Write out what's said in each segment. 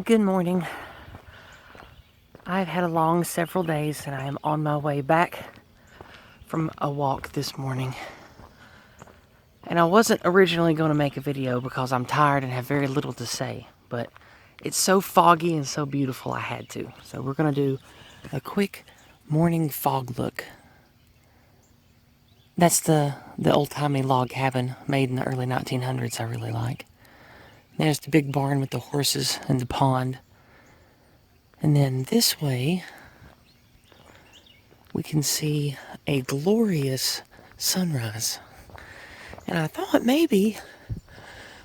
Good morning. I've had a long several days and I am on my way back from a walk this morning. And I wasn't originally going to make a video because I'm tired and have very little to say, but it's so foggy and so beautiful I had to. So we're going to do a quick morning fog look. That's the old-timey log cabin made in the early 1900s I really like. There's the big barn with the horses and the pond. And then this way, we can see a glorious sunrise. And I thought maybe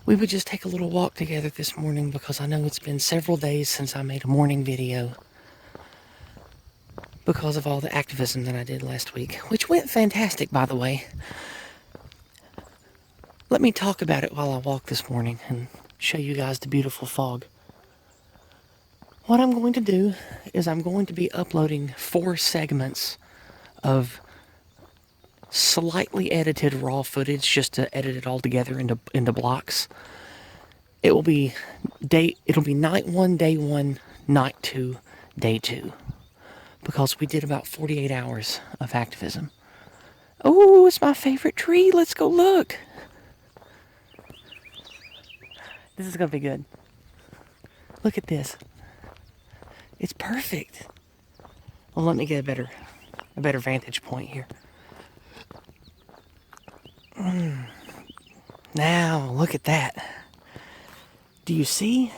we would just take a little walk together this morning because I know it's been several days since I made a morning video because of all the activism that I did last week, which went fantastic, by the way. Let me talk about it while I walk this morning and show you guys the beautiful fog. What I'm going to do is I'm going to be uploading 4 segments of slightly edited raw footage just to edit it all together into blocks. It'll be night 1, day 1, night 2, day 2. Because we did about 48 hours of activism. Oh, it's my favorite tree. Let's go look. This is going to be good. Look at this. It's perfect. Well, let me get a better vantage point here. Now, look at that. Do you see?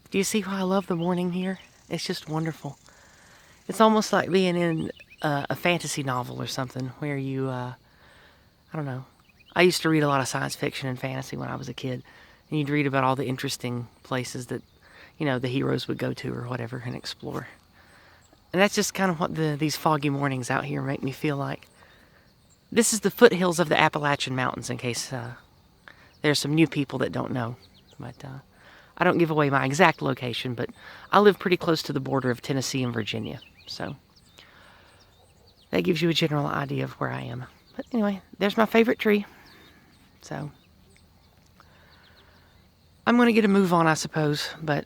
Do you see why I love the morning here? It's just wonderful. It's almost like being in a fantasy novel or something where you, I don't know. I used to read a lot of science fiction and fantasy when I was a kid. And you'd read about all the interesting places that, the heroes would go to or whatever and explore. And that's just kind of what these foggy mornings out here make me feel like. This is the foothills of the Appalachian Mountains, in case there's some new people that don't know. But I don't give away my exact location, but I live pretty close to the border of Tennessee and Virginia. So that gives you a general idea of where I am. But anyway, there's my favorite tree. So I'm going to get a move on, I suppose. But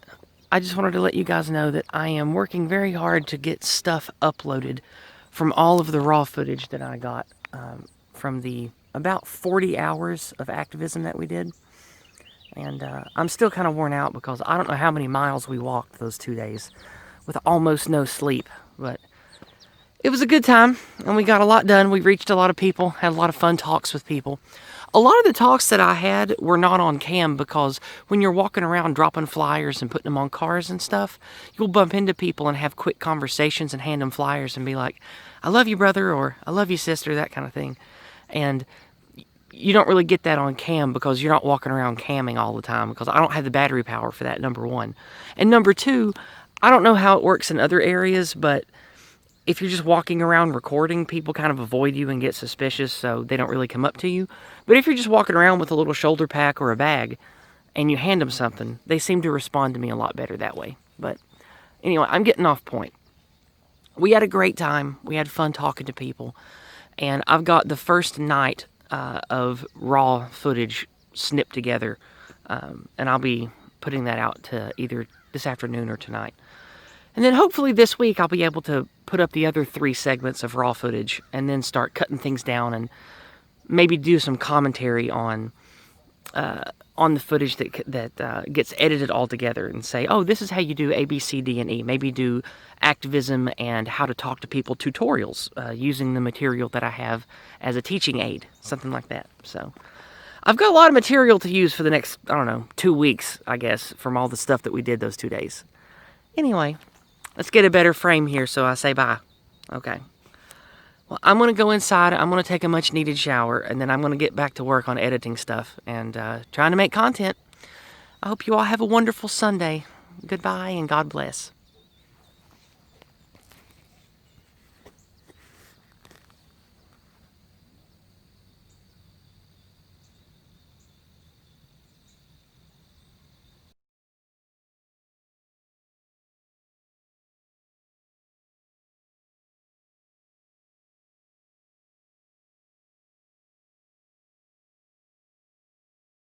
I just wanted to let you guys know that I am working very hard to get stuff uploaded from all of the raw footage that I got from the about 40 hours of activism that we did. And I'm still kind of worn out because I don't know how many miles we walked those 2 days with almost no sleep. But it was a good time, and we got a lot done. We reached a lot of people, had a lot of fun talks with people. A lot of the talks that I had were not on cam because when you're walking around dropping flyers and putting them on cars and stuff, you'll bump into people and have quick conversations and hand them flyers and be like, I love you, brother, or I love you, sister, that kind of thing. And you don't really get that on cam because you're not walking around camming all the time because I don't have the battery power for that, number one. And number two, I don't know how it works in other areas, but if you're just walking around recording, people kind of avoid you and get suspicious, so they don't really come up to you. But if you're just walking around with a little shoulder pack or a bag and you hand them something, they seem to respond to me a lot better that way. But anyway, I'm getting off point. We had a great time. We had fun talking to people. And I've got the first night of raw footage snipped together, and I'll be putting that out to either this afternoon or tonight. And then hopefully this week I'll be able to put up the other 3 segments of raw footage and then start cutting things down and maybe do some commentary on the footage that gets edited all together and say, oh, this is how you do A, B, C, D, and E. Maybe do activism and how to talk to people tutorials using the material that I have as a teaching aid, something like that. So I've got a lot of material to use for the next, 2 weeks, I guess, from all the stuff that we did those 2 days. Anyway, let's get a better frame here so I say bye. Okay. Well, I'm going to go inside, I'm going to take a much needed shower, and then I'm going to get back to work on editing stuff and trying to make content. I hope you all have a wonderful Sunday. Goodbye and God bless.